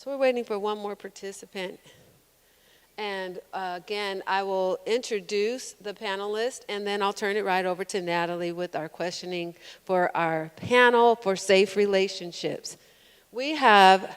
So we're waiting for one more participant. And again, I will introduce the panelists, and then I'll turn it right over to Natalie with our questioning for our panel for safe relationships. We have,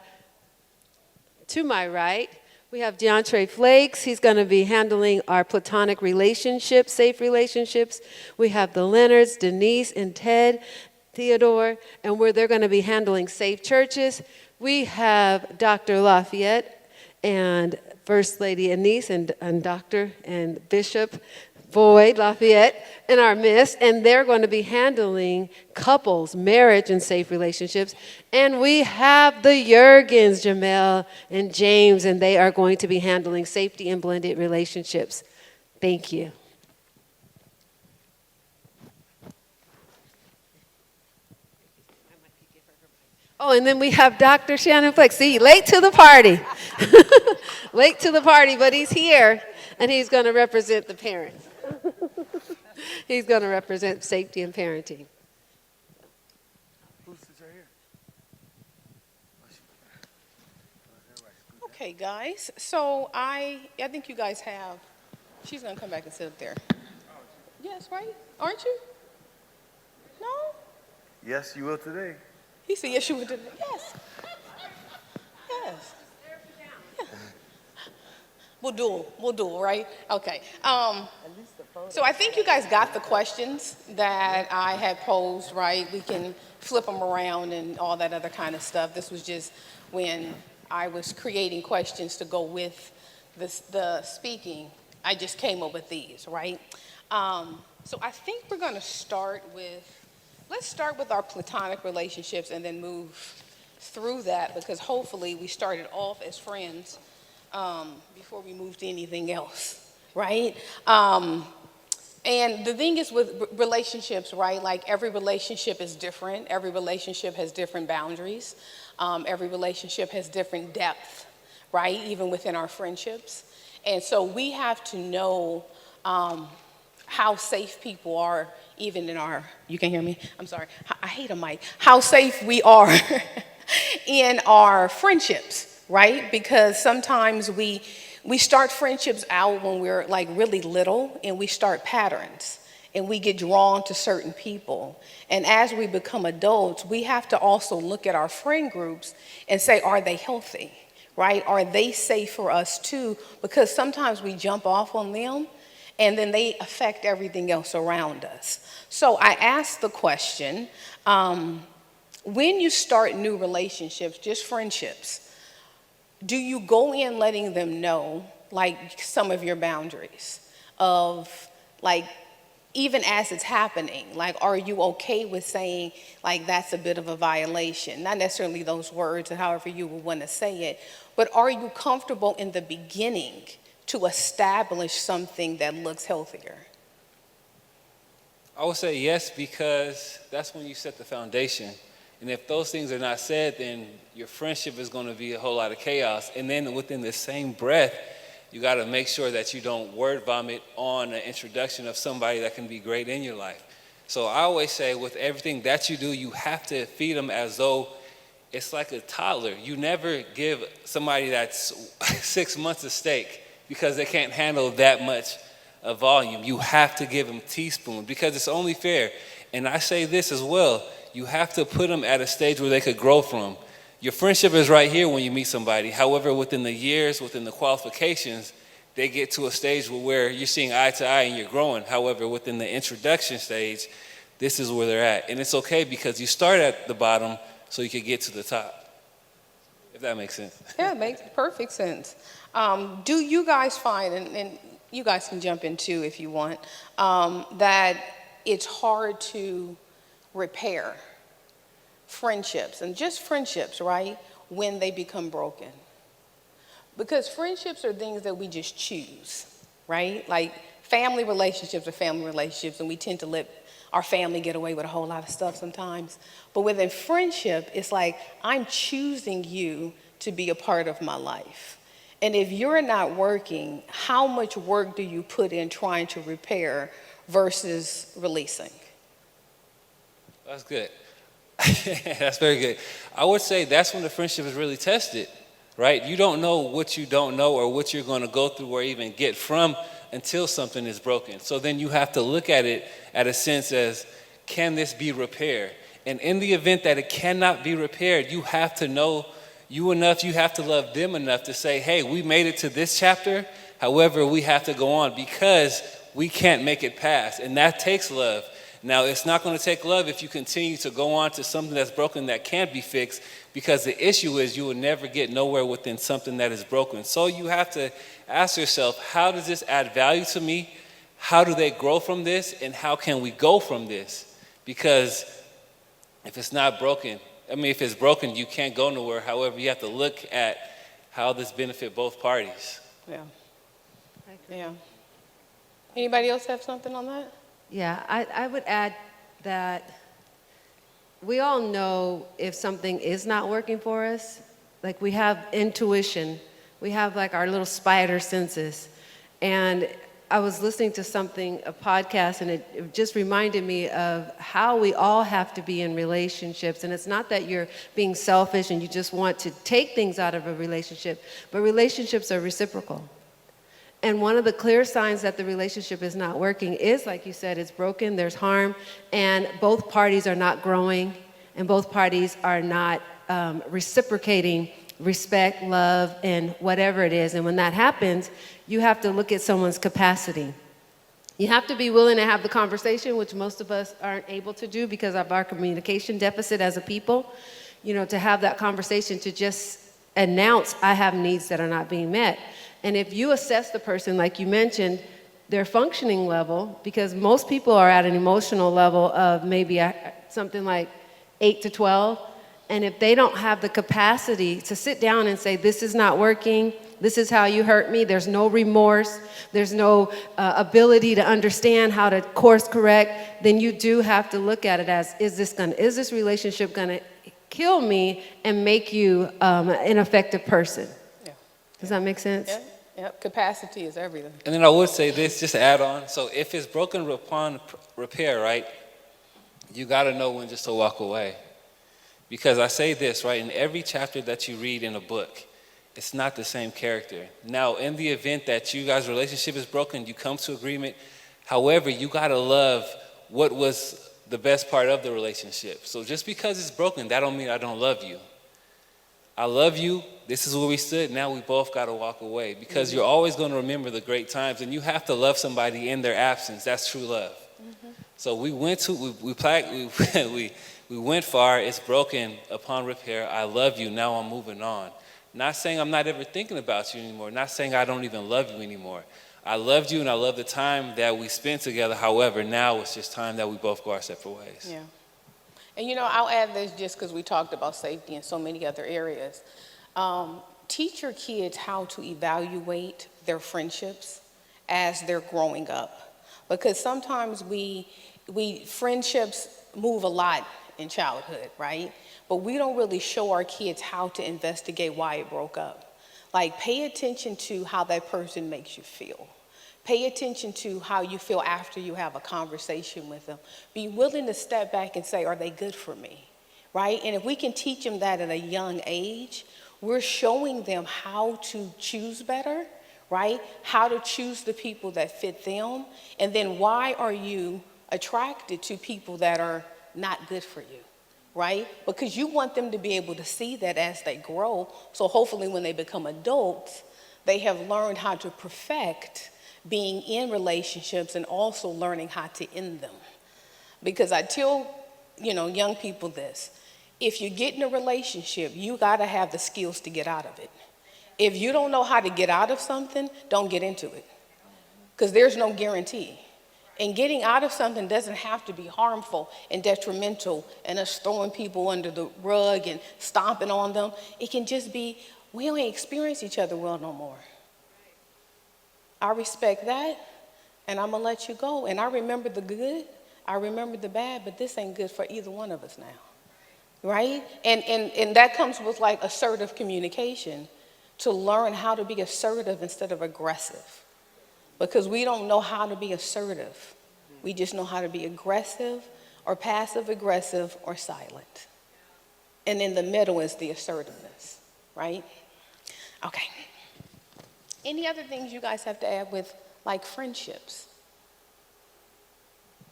to my right, we have DeAndre Flakes. He's going to be handling our platonic relationships, safe relationships. We have the Leonards, Denise and Ted, Theodore, and they're going to be handling safe churches. We have Dr. Lafayette and First Lady Anise and Dr. and Bishop Boyd Lafayette in our midst, and they're going to be handling couples, marriage, and safe relationships. And we have the Jurgens, Jamel and James, and they are going to be handling safety and blended relationships. Thank you. Oh, and then we have Dr. Shannon Flex. See, late to the party. Late to the party, but he's here, and he's going to represent the parents. He's going to represent safety and parenting. Okay, guys. So I think you guys have. She's going to come back and sit up there. Yes, right? Aren't you? No? Yes, you will today. He said, yes, you would do that. Yes. Yes. Yeah. We'll duel, right? Okay. So I think you guys got the questions that I had posed, right? We can flip them around and all that other kind of stuff. This was just when I was creating questions to go with the speaking. I just came up with these, right? So I think we're going to start with, let's start with our platonic relationships and then move through that, because hopefully we started off as friends before we moved to anything else, right? And the thing is with relationships, right? Like every relationship is different. Every relationship has different boundaries. Every relationship has different depth, right? Even within our friendships. And so we have to know how safe people are, even in our, you can hear me? I'm sorry, I hate a mic. How safe we are in our friendships, right? Because sometimes we start friendships out when we're like really little, and we start patterns and we get drawn to certain people. And as we become adults, we have to also look at our friend groups and say, are they healthy, right? Are they safe for us too? Because sometimes we jump off on them and then they affect everything else around us. So I asked the question, when you start new relationships, just friendships, do you go in letting them know, like, some of your boundaries of, like, even as it's happening, like, are you okay with saying, like, that's a bit of a violation? Not necessarily those words or however you would want to say it, but are you comfortable in the beginning to establish something that looks healthier? I would say yes, because that's when you set the foundation. And if those things are not said, then your friendship is going to be a whole lot of chaos. And then within the same breath, you got to make sure that you don't word vomit on an introduction of somebody that can be great in your life. So I always say with everything that you do, you have to feed them as though it's like a toddler. You never give somebody that's 6 months a steak because they can't handle that much volume. You have to give them teaspoon, because it's only fair. And I say this as well. You have to put them at a stage where they could grow from. Your friendship is right here when you meet somebody. However, within the years, within the qualifications, they get to a stage where you're seeing eye to eye and you're growing. However, within the introduction stage, this is where they're at. And it's okay, because you start at the bottom so you can get to the top, if that makes sense. Yeah, it makes perfect sense. Do you guys find, and you guys can jump in too if you want, that it's hard to repair friendships, and just friendships, right, when they become broken? Because friendships are things that we just choose, right? Like family relationships are family relationships, and we tend to let our family get away with a whole lot of stuff sometimes. But within friendship, it's like, I'm choosing you to be a part of my life. And if you're not working, how much work do you put in trying to repair versus releasing? That's good. That's very good. I would say that's when the friendship is really tested. right? You don't know what you don't know or what you're going to go through or even get from until something is broken. So then you have to look at it at a sense as, can this be repaired? And in the event that it cannot be repaired, you have to know you enough, you have to love them enough to say, hey, we made it to this chapter, however, we have to go on because we can't make it past. And that takes love. Now, it's not going to take love if you continue to go on to something that's broken that can't be fixed, because the issue is you will never get nowhere within something that is broken. So you have to ask yourself, how does this add value to me? How do they grow from this? And how can we go from this? Because if it's not broken, if it's broken, you can't go nowhere. However, you have to look at how this benefit both parties. Yeah. Yeah. Anybody else have something on that? Yeah, I would add that we all know if something is not working for us. Like, we have intuition. We have like our little spider senses. And I was listening to a podcast, and it just reminded me of how we all have to be in relationships. And it's not that you're being selfish and you just want to take things out of a relationship, but relationships are reciprocal. And one of the clear signs that the relationship is not working is, like you said, it's broken, there's harm, and both parties are not growing, and both parties are not reciprocating respect, love, and whatever it is. And when that happens, you have to look at someone's capacity. You have to be willing to have the conversation, which most of us aren't able to do because of our communication deficit as a people. To have that conversation, to just announce, I have needs that are not being met. And if you assess the person, like you mentioned, their functioning level, because most people are at an emotional level of maybe something like 8 to 12, and if they don't have the capacity to sit down and say, this is not working, this is how you hurt me, there's no remorse, there's no ability to understand how to course correct, then you do have to look at it as, is this relationship gonna kill me and make you an ineffective person? Yeah. Does that make sense? Yeah. Yep. Capacity is everything. And then I would say this, just to add on. So if it's broken upon repair, right, you got to know when just to walk away. Because I say this, right, in every chapter that you read in a book, it's not the same character. Now, in the event that you guys' relationship is broken, you come to agreement. However, you got to love what was the best part of the relationship. So just because it's broken, that don't mean I don't love you. I love you. This is where we stood. Now we both got to walk away, because you're always going to remember the great times, and you have to love somebody in their absence. That's true love. So we went we went far. It's broken upon repair. I love you. Now I'm moving on. Not saying I'm not ever thinking about you anymore. Not saying I don't even love you anymore. I loved you, and I love the time that we spent together. However, now it's just time that we both go our separate ways. Yeah. And I'll add this just because we talked about safety in so many other areas. Teach your kids how to evaluate their friendships as they're growing up. Because sometimes friendships move a lot in childhood, right? But we don't really show our kids how to investigate why it broke up. Like, pay attention to how that person makes you feel. Pay attention to how you feel after you have a conversation with them. Be willing to step back and say, are they good for me, right? And if we can teach them that at a young age, we're showing them how to choose better, right? How to choose the people that fit them. And then why are you attracted to people that are not good for you, right? Because you want them to be able to see that as they grow. So hopefully when they become adults, they have learned how to perfect being in relationships and also learning how to end them. Because I tell, young people this: if you get in a relationship, you gotta have the skills to get out of it. If you don't know how to get out of something, don't get into it. Because there's no guarantee. And getting out of something doesn't have to be harmful and detrimental and us throwing people under the rug and stomping on them. It can just be, we don't experience each other well no more. I respect that, and I'm gonna let you go. And I remember the good, I remember the bad, but this ain't good for either one of us now, right? And that comes with like assertive communication, to learn how to be assertive instead of aggressive. Because we don't know how to be assertive. We just know how to be aggressive or passive aggressive or silent. And in the middle is the assertiveness, right? Okay. Any other things you guys have to add with, like, friendships?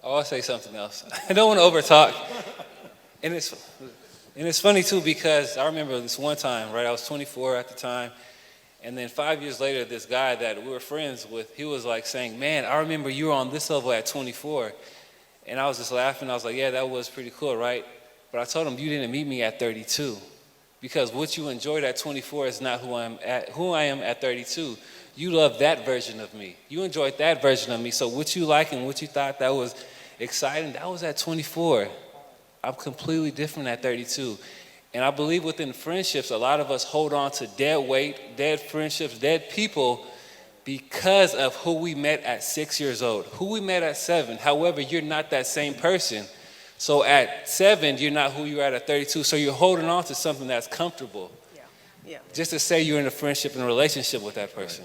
Oh, I'll say something else. I don't want to overtalk. And it's funny too, because I remember this one time, right? I was 24 at the time. And then 5 years later, this guy that we were friends with, he was like saying, man, I remember you were on this level at 24. And I was just laughing. I was like, yeah, that was pretty cool, right? But I told him, you didn't meet me at 32. Because what you enjoyed at 24 is not who I am at 32. You love that version of me. You enjoyed that version of me. So what you like and what you thought that was exciting, that was at 24. I'm completely different at 32. And I believe within friendships, a lot of us hold on to dead weight, dead friendships, dead people because of who we met at 6 years old, who we met at 7. However, you're not that same person. So at 7, you're not who you are at 32. So you're holding on to something that's comfortable. Yeah. Just to say you're in a friendship and a relationship with that person.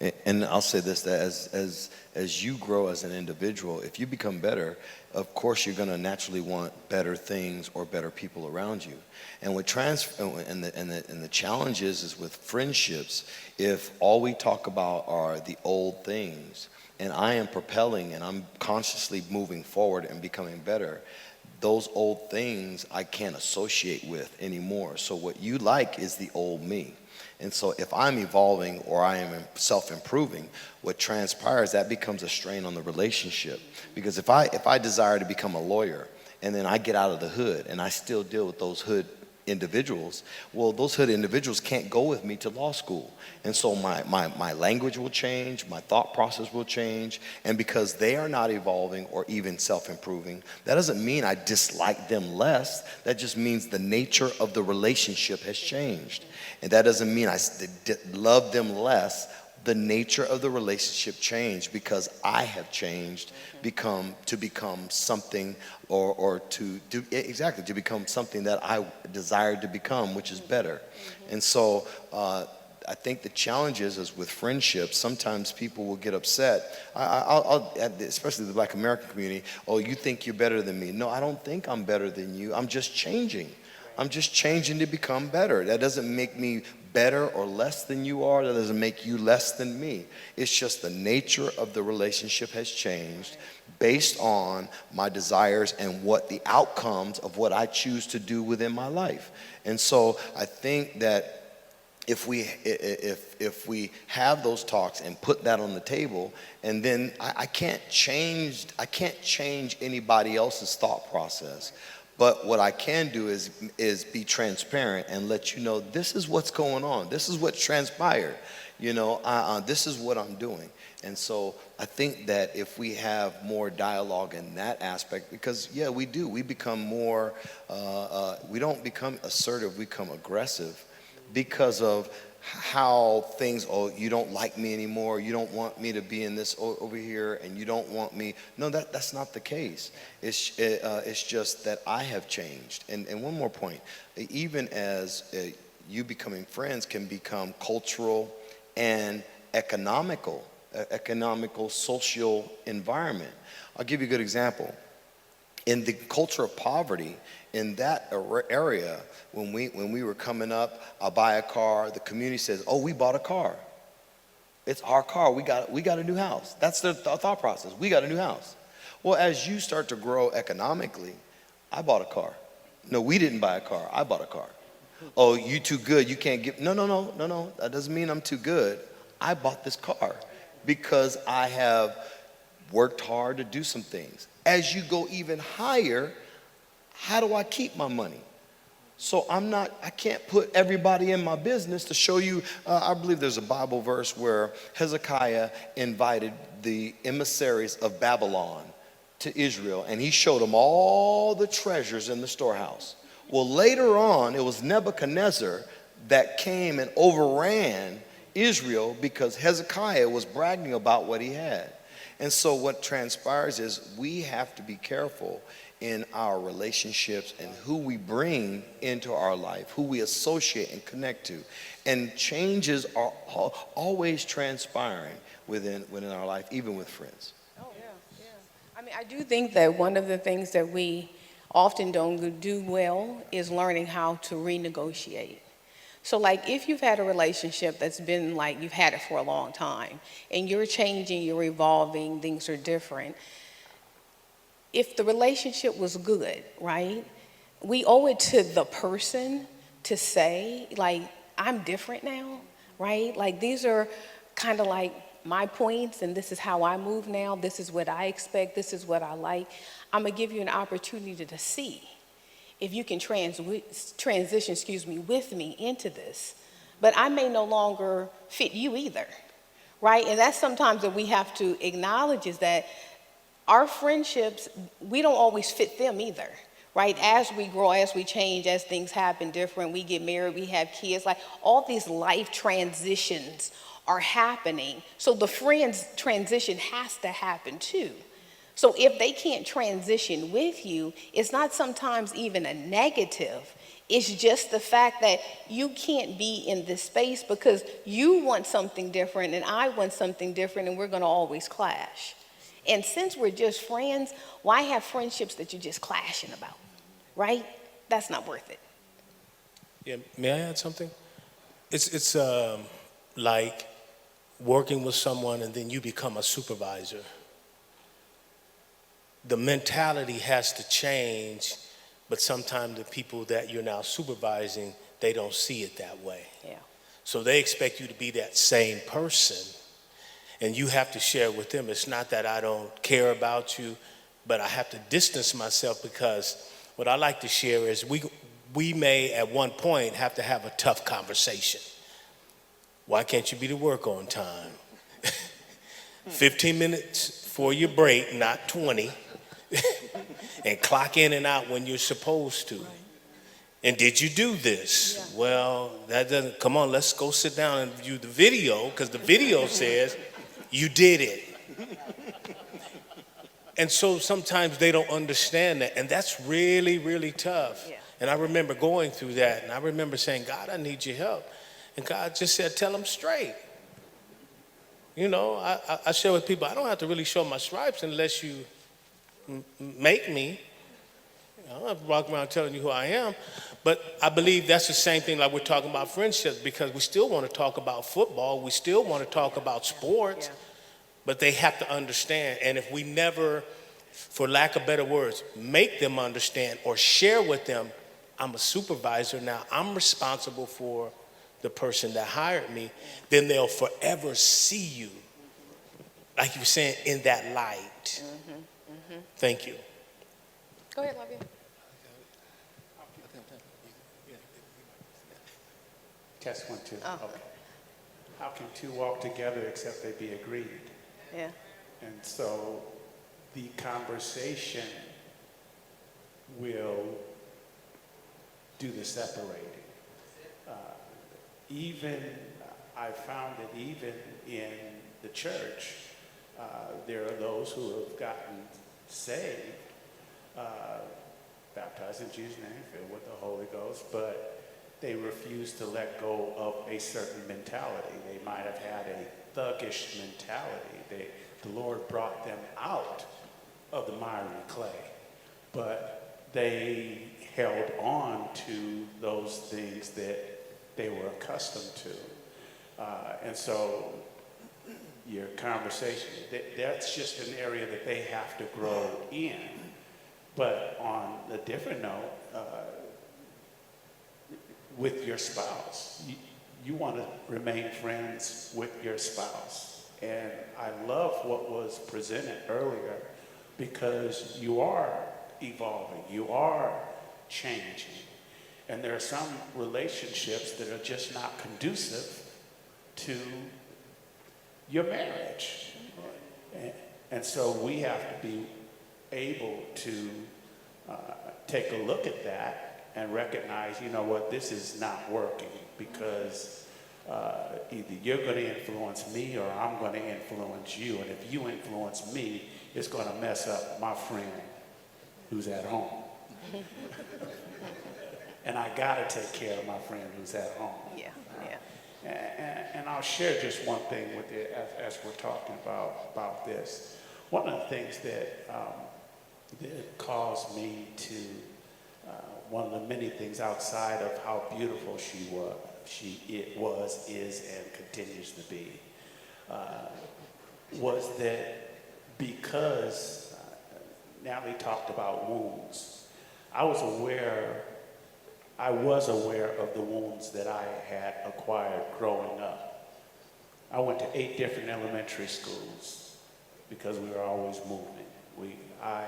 Right. And I'll say this, that as you grow as an individual, if you become better, of course you're going to naturally want better things or better people around you. And with the challenge is with friendships, if all we talk about are the old things, and I am propelling and I'm consciously moving forward and becoming better, those old things I can't associate with anymore. So what you like is the old me. And so if I'm evolving or I am self-improving, what transpires, that becomes a strain on the relationship. Because if I desire to become a lawyer and then I get out of the hood and I still deal with those hood individuals, well, those hood individuals can't go with me to law school. And so my language will change, my thought process will change, and because they are not evolving or even self-improving, that doesn't mean I dislike them less. That just means the nature of the relationship has changed. And that doesn't mean I love them less. The nature of the relationship changed because I have changed to become something or to become something that I desired to become, which is better. And so I think the challenge is with friendships, sometimes people will get upset. Especially the Black American community, oh, you think you're better than me. No, I don't think I'm better than you. I'm just changing. I'm just changing to become better. That doesn't make me better or less than you are. That doesn't make you less than me. It's just the nature of the relationship has changed based on my desires and what the outcomes of what I choose to do within my life. And so I think that if we have those talks and put that on the table, and then I can't change anybody else's thought process. But what I can do is be transparent and let you know this is what's going on. This is what transpired. This is what I'm doing. And so I think that if we have more dialogue in that aspect, because yeah, we do. We become more. We don't become assertive. We become aggressive because of how things, oh, you don't like me anymore, you don't want me to be in this over here, and you don't want me. No, that's not the case. It's just that I have changed. And one more point, even as you becoming friends can become cultural and economical, social environment. I'll give you a good example. In the culture of poverty, in that area, when we were coming up, I'll buy a car, the community says, oh, we bought a car. It's our car, we got a new house. That's their thought process, we got a new house. Well, as you start to grow economically, I bought a car. No, we didn't buy a car, I bought a car. Oh, you too good, you can't get, no, that doesn't mean I'm too good. I bought this car because I have worked hard to do some things. As you go even higher, how do I keep my money? So I can't put everybody in my business to show you. I believe there's a Bible verse where Hezekiah invited the emissaries of Babylon to Israel, and he showed them all the treasures in the storehouse. Well, later on, it was Nebuchadnezzar that came and overran Israel because Hezekiah was bragging about what he had. And so what transpires is we have to be careful in our relationships and who we bring into our life, who we associate and connect to. And changes are always transpiring within our life, even with friends. Oh, yeah. I mean, I do think that one of the things that we often don't do well is learning how to renegotiate. So like if you've had a relationship that's been like you've had it for a long time and you're changing, you're evolving, things are different. If the relationship was good, right? We owe it to the person to say, like, I'm different now, right? Like these are kind of like my points and this is how I move now. This is what I expect. This is what I like. I'm gonna give you an opportunity to see if you can transition, with me into this. But I may no longer fit you either, right? And that's sometimes that we have to acknowledge is that our friendships, we don't always fit them either, right? As we grow, as we change, as things happen different, we get married, we have kids, like all these life transitions are happening. So the friends transition has to happen too. So if they can't transition with you, it's not sometimes even a negative. It's just the fact that you can't be in this space because you want something different and I want something different and we're going to always clash. And since we're just friends, why have friendships that you're just clashing about, right? That's not worth it. Yeah, may I add something? It's like working with someone and then you become a supervisor. The mentality has to change, but sometimes the people that you're now supervising, they don't see it that way. Yeah. So they expect you to be that same person, and you have to share with them. It's not that I don't care about you, but I have to distance myself because what I like to share is we may at one point have to have a tough conversation. Why can't you be to work on time? 15 minutes for your break, not 20. And clock in and out when you're supposed to. And did you do this? Yeah. Well, that doesn't, come on, let's go sit down and view the video because the video says you did it. And so sometimes they don't understand that. And that's really, really tough. Yeah. And I remember going through that. And I remember saying, God, I need your help. And God just said, tell them straight. You know, I share with people, I don't have to really show my stripes unless you make me. I don't have to walk around telling you who I am. But I believe that's the same thing like we're talking about friendships because we still want to talk about football. We still want to talk about sports. Yeah. But they have to understand. And if we never, for lack of better words, make them understand or share with them, I'm a supervisor now. I'm responsible for the person that hired me. Then they'll forever see you, like you were saying, in that light. Mm-hmm. Thank you. Go ahead, Lavia. Test 1, 2. Oh. Okay. How can two walk together except they be agreed? Yeah. And so the conversation will do the separating. I found that even in the church, there are those who have gotten saved, baptized in Jesus' name, filled with the Holy Ghost, but they refuse to let go of a certain mentality. They might have had a thuggish mentality. The Lord brought them out of the miry clay, but they held on to those things that they were accustomed to. And so your conversation, that's just an area that they have to grow in. But on a different note, with your spouse, you want to remain friends with your spouse. And I love what was presented earlier because you are evolving, you are changing. And there are some relationships that are just not conducive to your marriage. And so we have to be able to take a look at that and recognize, you know what, this is not working because either you're going to influence me or I'm going to influence you. And if you influence me, it's going to mess up my friend who's at home. And I got to take care of my friend who's at home. Yeah, yeah. And I'll share just one thing with you as we're talking about this. One of the things that caused me to, one of the many things outside of how beautiful it was, is, and continues to be, was that because Natalie talked about wounds, I was aware of the wounds that I had acquired growing up. I went to 8 different elementary schools because we were always moving. I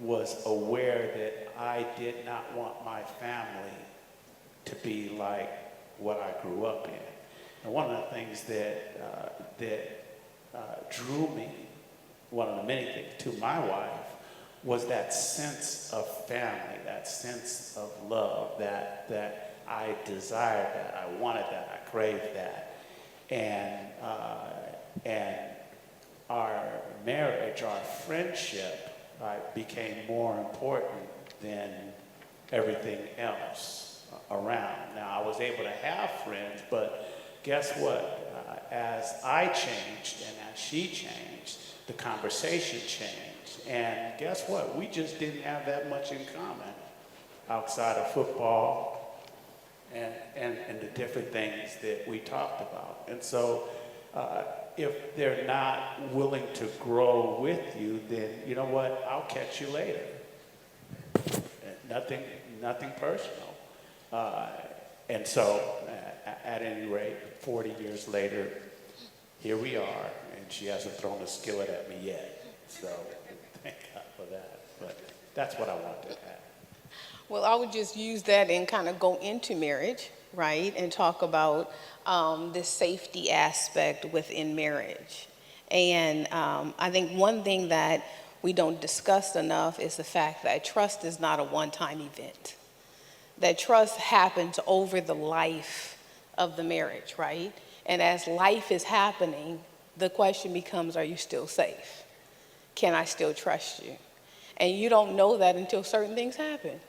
was aware that I did not want my family to be like what I grew up in. And one of the things that drew me, one of the many things, to my wife was that sense of family, that sense of love, that I desired that, I wanted that, I craved that. And our marriage, our friendship, became more important than everything else around. Now, I was able to have friends, but guess what? As I changed and as she changed, the conversation changed. And guess what? We just didn't have that much in common outside of football and the different things that we talked about. And so if they're not willing to grow with you, then you know what? I'll catch you later. Nothing personal. And so at any rate, 40 years later, here we are, and she hasn't thrown a skillet at me yet. So thank God for that. But that's what I wanted to add. Well, I would just use that and kind of go into marriage, right, and talk about this safety aspect within marriage. And I think one thing that we don't discuss enough is the fact that trust is not a one-time event. That trust happens over the life of the marriage, right? And as life is happening, the question becomes, are you still safe? Can I still trust you? And you don't know that until certain things happen,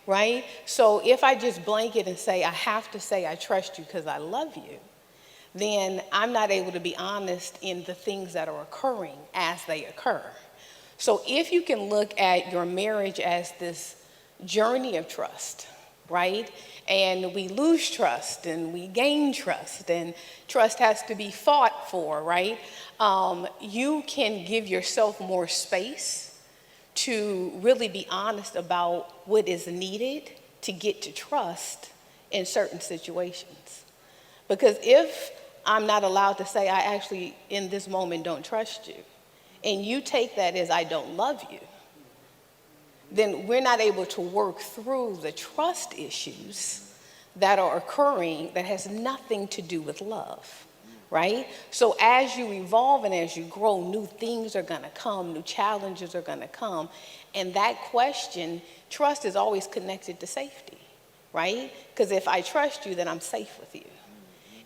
right? So if I just blanket and say, I have to say I trust you because I love you, then I'm not able to be honest in the things that are occurring as they occur. So if you can look at your marriage as this journey of trust, right? And we lose trust and we gain trust, and trust has to be fought for, right? You can give yourself more space to really be honest about what is needed to get to trust in certain situations. Because if I'm not allowed to say, I actually, in this moment, don't trust you, and you take that as I don't love you, then we're not able to work through the trust issues that are occurring that has nothing to do with love, right? So as you evolve and as you grow, new things are gonna come, new challenges are gonna come, and that question, trust is always connected to safety, right? Because if I trust you, then I'm safe with you.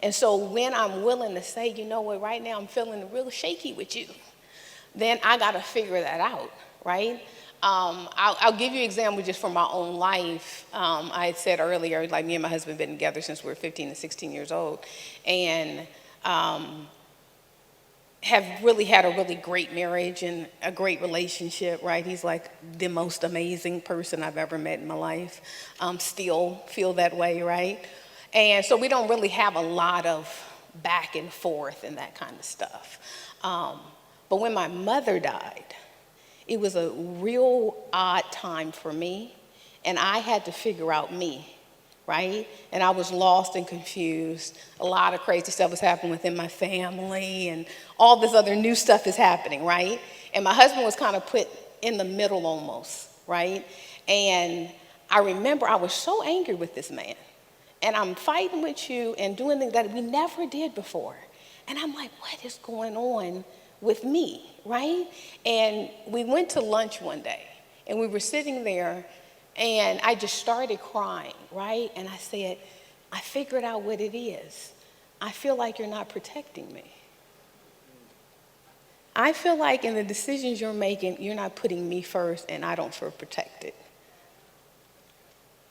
And so when I'm willing to say, you know what, right now I'm feeling real shaky with you, then I gotta figure that out, right? I'll give you an example just from my own life. I had said earlier, like me and my husband have been together since we were 15 and 16 years old, and have really had a really great marriage and a great relationship, right? He's like the most amazing person I've ever met in my life. Still feel that way, right? And so we don't really have a lot of back and forth and that kind of stuff. But when my mother died, it was a real odd time for me, and I had to figure out me, right? And I was lost and confused. A lot of crazy stuff was happening within my family, and all this other new stuff is happening, right? And my husband was kind of put in the middle almost, right? And I remember I was so angry with this man, and I'm fighting with you and doing things that we never did before. And I'm like, what is going on with me, right? And we went to lunch one day, and we were sitting there, and I just started crying, right? And I said, I figured out what it is. I feel like you're not protecting me. I feel like in the decisions you're making, you're not putting me first, and I don't feel protected.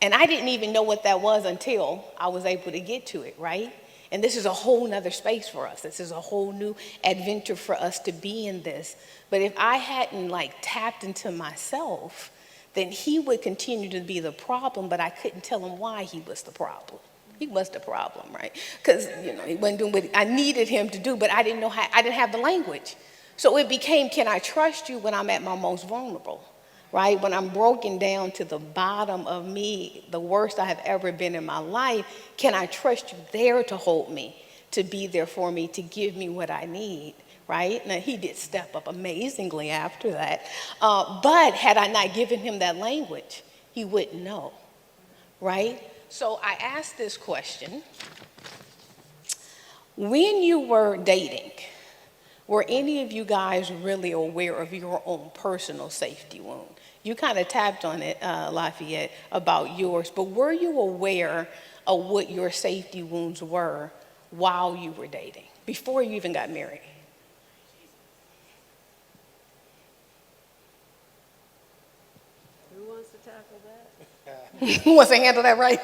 And I didn't even know what that was until I was able to get to it, right? And this is a whole nother space for us. This is a whole new adventure for us to be in this. But if I hadn't tapped into myself, then he would continue to be the problem, but I couldn't tell him why he was the problem. He was the problem, right? Because, he wasn't doing what I needed him to do, but I didn't know how, I didn't have the language. So it became, can I trust you when I'm at my most vulnerable, right? When I'm broken down to the bottom of me, the worst I have ever been in my life, can I trust you there to hold me, to be there for me, to give me what I need? Right? Now, he did step up amazingly after that. But had I not given him that language, he wouldn't know, right? So I asked this question. When you were dating, were any of you guys really aware of your own personal safety wound? You kind of tapped on it, Lafayette, about yours, but were you aware of what your safety wounds were while you were dating, before you even got married? Who wants to tackle that? Who wants to handle that, right?